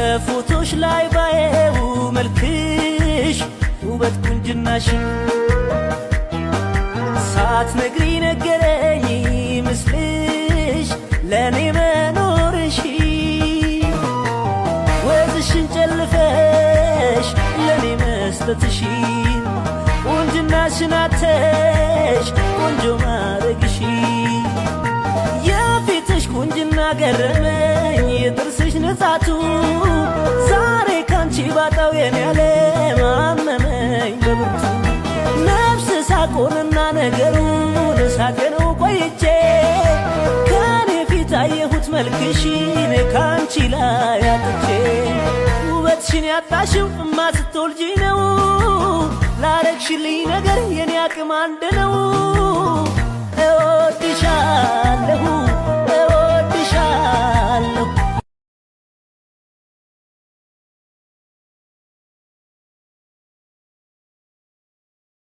በፎቶሽ ላይ ባየው መልክሽ ውበት ቁንጅናሽ ሳትነግሪ ነገረኝ ምስልሽ ለኔ መኖርሽ ወዝሽን ጨልፈሽ ለኔ መስጠትሽ ቁንጅናሽን አተሽ ቆንጆ ማረግሽ የፊትሽ ቁንጅና ገረመኝ የጥርስሽ ንጻቱ ዛሬ ካንቺ ባጣው የኔ ዓለም አመመኝ በብርቱ ነፍስ ሳቆንና ነገሩን ሳጤነው ቆይቼ ከኔ ፊት አየሁት መልክሽን ካንቺ ላይ አጥቼ ውበትሽን ያጣሽው እማ ስትወልጂ ነው ላረግሽልኝ ነገር የኔ አቅም አንድ ነው እወድሻለሁ